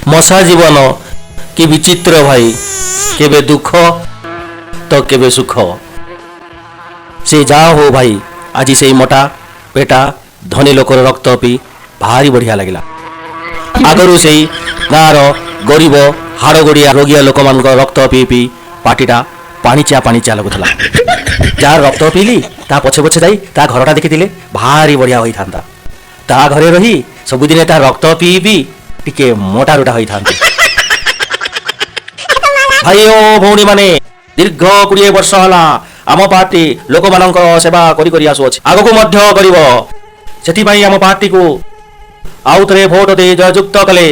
मशा जीवन कि विचित्र भाई, केबे दुख तो केबे सुख। से जा हो भाई, आज से मोटा पेटा धनी लोकर रक्त पी भारी बढ़िया लगिला। आगरू से गाँव गरीब हाड़ गोड़िया रोगिया लोक मान रक्त पी पी पार्टीटा पाणिचिया लगुला। जार रक्त पीली ता पछे पछे जाई ता घरटा देखी भारी बढ़िया होई थांता। ता घरे रही सबुदिने ता रक्त पी पी टिके मोटा रोटा होई थांती। भाई ओ भौणी माने दीर्घ 20 वर्ष हला आम पार्टी लोक मानकर सेवा करी करी आसु अछि, आगको मध्य करिवो। सेति पई आम पार्टी को आउ थरे भोट दे जययुक्त कले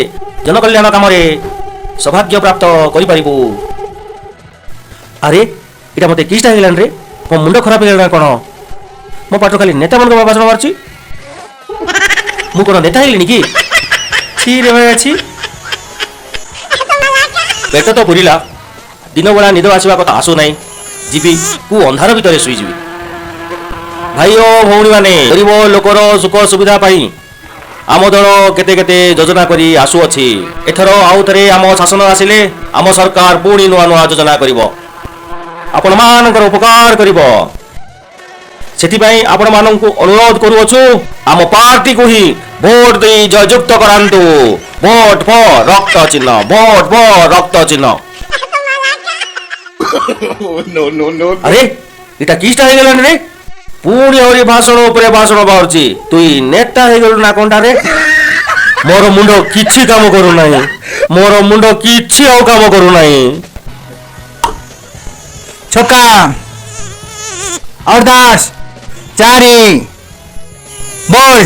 जनकल्याण काम सौभाग्य प्राप्त करि परिबु। अरे इटा मते किस्टा हेलान रे, मो मुंड खराब हेला कोन? मो पाटो खाली नेता मन को भाषण मारछि, मु कोन नेता हेलिनी कि? छी रे भाई छी, पेट तो पुरिला, दिन बेला निद आसवा कथा आसु नाही, जीवी कु अंधार भितर सुई जीवी। भाई ओ भौणी माने गरीब लोकर सुख सुविधा पाई आम दल केते केते योजना करी आसु अछि। एथर आउ थरे आम शासन आसिले आम सरकार पुणी नुआ नुआ योजना करिवो, आपण मानकर उपकार करिवो। सेति पई आपण माननकु अनुरोध करूछु, आम पार्टी को ही भोट दे जययुक्त करांतु। भोट फॉर रक्त चिन्ह, भोट फॉर रक्त चिन्ह। No no no. अरे इटा किस्टा हे गेलन रे, पुणी हरि भाषण उपरे भाषण बाहरछि। तुई नेता हे गेलु ना कोनटा रे? मोर मुंड किछि काम करू नाही, मोर मुंड किछि औ काम करू नाही। छक्का और 10 चारी बॉल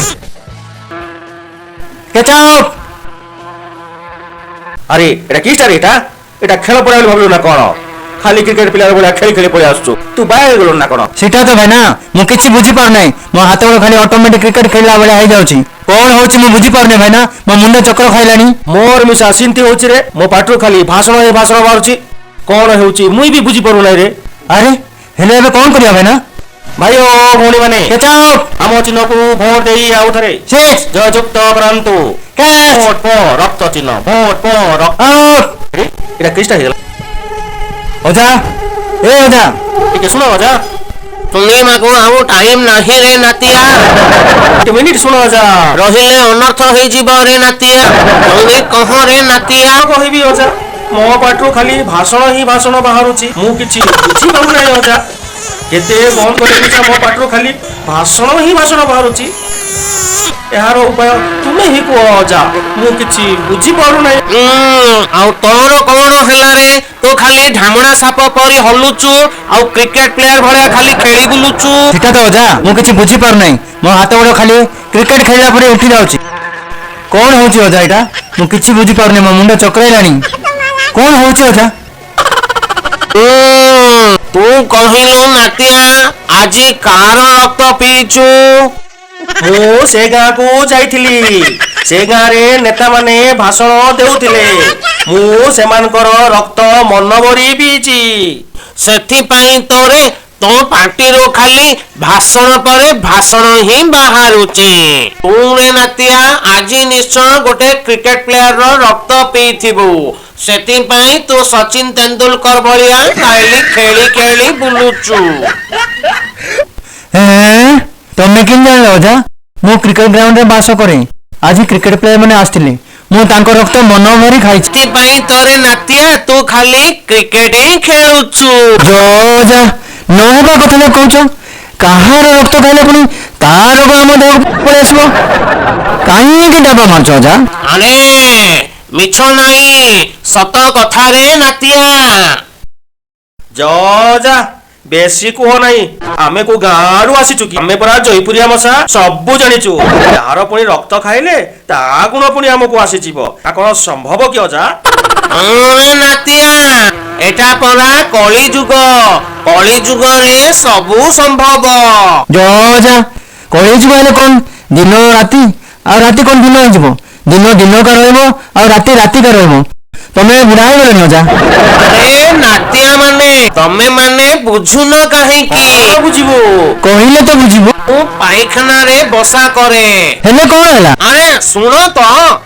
कैचअप। अरे एटा किस्टा रे? एटा खेल पड़ाइल भाबलु ना कोन? खाली क्रिकेट प्लेयर बोला खेली खेली पळि आसु, तू बाय गेलु ना कोन? सेटा तो भाई ना मु किछि बुझी पार नै, मो हाथ गोड़ खाली ऑटोमेटिक क्रिकेट खेलला बेला हो जाउछि। कोन होछि मु बुझी पार नै भाई ना, मो मुंडा चक्कर खाइलानी। मोर मिसा सिंती होछि रे, मो पाटरो खाली भाषण हे भाषण बाहरछि। कोन हेउछि मुई भी बुझी पारु नै रे। अरे हेले एबे कोन करिया भाई ना? भाई ओ भौणी माने कैचअप आम चिन्ह को भोट देई आउ थरे 6 जययुक्त करांतु। कैच भोट फॉर रक्त चिन्ह, भोट फॉर रक्त। आउट। अरे एटा किस्टा हे? ओजा ए ओजा टिके सुनो जा, तुम्हें मागो आउ टाइम नाही रे नातिया, एक मिनिट सुनो जा। रहिले अनर्थ होई जीव रे नातिया। तुम्हें कह रे नातिया, कहबी अजा, मो पाटरो खाली भाषण ही भाषण बाहरुछि, मु किछि बुझी पारु नै अजा। केते बंद करे मिसा मो पाटरो खाली भाषण ही भाषण बाहरुछि। एहारो उपाय तुमे ही को अजा, मु किछि बुझी पारु नै। आउ तोर कोन हेला रे? तो खाली ढामणा साप परी हलुचु, आउ क्रिकेट प्लेयर भलिया खाली खेली बुलुचु। सेटा तो ओजा मु किछि बुझी पार नै, मो हाथ गोड़ खाली क्रिकेट खेलला परे उठी जाउछि। कोन होछि ओजा एटा? मु किछि बुझी पार नै, मो मुंडा चक्राइलानी। कोन होछि ओजा? तू कहिलु नातिया आजी कार रक्त पीचु? मु से गाँ को जाइथिली, से गाँ रे नेता माने भाषण देउथिले, मु सेमानकर रक्त मन भरी पीची। सेथि पई तोरे तो पार्टी रो खाली भाषण परे भाषण ही बाहरुची। तू रे नातिया आजी निश्चय गोटे क्रिकेट प्लेयर रो रक्त पीथिबु, सेथि पई तो सचिन तेंदुलकर भलिया खाली खेली खेली बुलुचु। ए तमे किन जानलो ओजा? मु क्रिकेट ग्राउंड रे बास करे, आज क्रिकेट प्लेयर माने आस्थिले, मु तांको रक्त मन भरी खाइछि। सेथि पई तोरे नातिया तू खाली क्रिकेट ही खेलुचु। जो ओजा न हेबा कथा न कहउछ, काहार रक्त खाइले पुनी तार रोग हम देह पळे आसबो, काहे के डबा मारछ ओजा? अरे मिछ नाही, सत कथा रे नातिया। जा जा बेसी कुह नाही, आमे को गाँरु आसीचु कि आमे परा जयपुरिया मशा सबु जानिचु। यार पुणी रक्त खाइले ता गुण पुणी हमको आसी जीवो, ता कोन संभव कि अजा? अरे नातिया एटा परा कली जुग रे सबु संभव। जो ओजा कहि जुगाले कोन दिन राती आ राती कोन दिन हो जिवो, दिन दिन का रहइबो आ राती राती का रहइबो। तमे बुढ़ा हो गलनी ओजा। अरे नातिया माने तमे माने बुझुन काहे की? बुझिबो कहिले तो बुझिबो। ମୁଁ ପାଇଖାନାରେ ବସା କରେ। ହେଲେ କ'ଣ ହେଲା? ଆରେ ଶୁଣ ତ,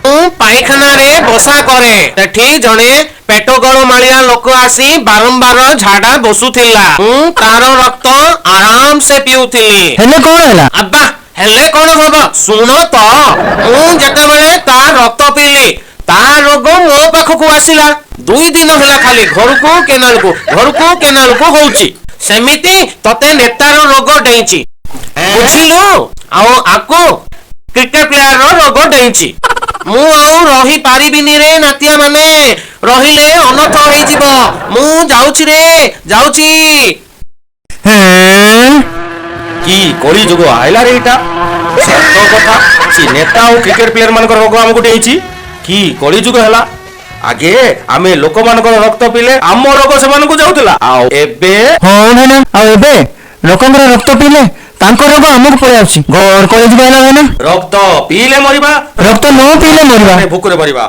ମୁଁ ପାଇଖାନାରେ ବସା କରେ। ସେଠି ଜଣେ ପେଟ ଗରମାଳିଆ ଲୋକ ଆସି ବାରମ୍ବାର ଝାଡା ବସୁଥିଲା। ମୁଁ ତାର ରକ୍ତ ଆରାମ ସେ ପିଉଥିଲି। ହେଲେ କ'ଣ ହେଲା? ଆବା ହେଲେ କଣ ହବ, ଶୁଣ ତ, ମୁଁ ଯେତେବେଳେ ତା ରକ୍ତ ପିଇଲି ତା ରୋଗ ମୋ ପାଖକୁ ଆସିଲା। 2 ଦିନ ହେଲା ଖାଲି ଘରକୁ କେନାଲକୁ ହଉଛି। ସେମିତି ତତେ ନେତାର ରୋଗ ଡେଇଁଛି, ବୁଝିଲୁ? ଆଉ ଆକୁ କ୍ରିକେଟ ପ୍ଲେୟାର ରୋଗ ଡେଇଁଛି। ମୁଁ ଆଉ ରହି ପାରିବିନି ରେ ନାତିଆ ମାନେ, ରହିଲେ ଅନର୍ଥ ହେଇଯିବ। ମୁଁ ଯାଉଛି ରେ, ଯାଉଛି। ହେଁ? କି କଳି ଯୁଗ ଆଇଲା ରେ ଏଇଟା। ସତ କଥା, ସେ ନେତା ଆଉ କ୍ରିକେଟ ପ୍ଲେୟାର ମାନଙ୍କର ରୋଗ ଆମକୁ ଡେଇଁଛି। କି କଳି ଯୁଗ ହେଲା। ଆଗେ ଆମେ ଲୋକମାନଙ୍କର ରକ୍ତ ପିଇଲେ ଆମ ରୋଗ ସେମାନଙ୍କୁ ଯାଉଥିଲା, ଆଉ ଏବେ ହଁ ଭାଇନା, ଆଉ ଏବେ ଲୋକଙ୍କର ରକ୍ତ ପିଇଲେ ତାଙ୍କ ରୋଗ ଆମକୁ ପଳେଇ ଆସୁଛି। ଘର କଳିଯୁଗ ହେଲା ଭାଇନା। ରକ୍ତ ପିଇଲେ ମରିବା, ରକ୍ତ ନ ପିଇଲେ ମରିବା। ଆମେ ଭୋକରେ ମରିବା।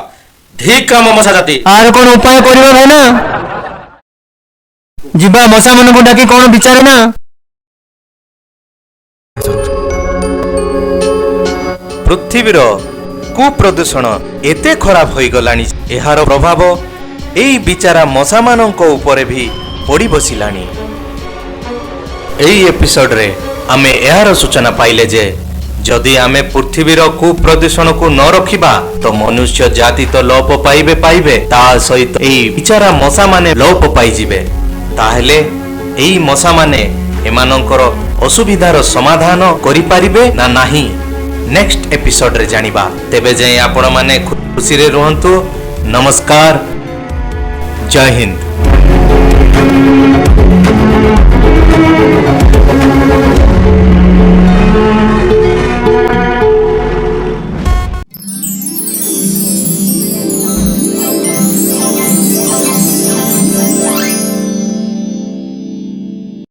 ଠିକ କାମ ମଶା ଜାତି। ଆର କ'ଣ ଉପାୟ କରିବା ଭାଇନା? ଯିବା ମଶା ମାନଙ୍କୁ ଡାକି କ'ଣ ବିଚାରେ ନା। ପୃଥିବୀର କୁପ୍ରଦୂଷଣ ଏତେ ଖରାପ ହୋଇଗଲାଣି, ଏହାର ପ୍ରଭାବ ଏଇ ବିଚାରା ମଶାମାନଙ୍କ ଉପରେ ବି ପଡ଼ି ବସିଲାଣି। ଏହି ଏପିସୋଡରେ ଆମେ ଏହାର ସୂଚନା ପାଇଲେ ଯେ ଯଦି ଆମେ ପୃଥିବୀର କୁପ୍ରଦୂଷଣକୁ ନ ରଖିବା ତ ମନୁଷ୍ୟ ଜାତି ତ ଲୋପ ପାଇବେ, ତା ସହିତ ଏହି ବିଚାରା ମଶାମାନେ ଲୋପ ପାଇଯିବେ। ତାହେଲେ ଏହି ମଶାମାନେ ଏମାନଙ୍କର ଅସୁବିଧାର ସମାଧାନ କରିପାରିବେ ନା ନାହିଁ, ନେକ୍ସଟ ଏପିସୋଡରେ ଜାଣିବା। ତେବେ ଯାଇ ଆପଣମାନେ ଖୁସିରେ ରୁହନ୍ତୁ। ନମସ୍କାର, ଜୟ ହିନ୍ଦ।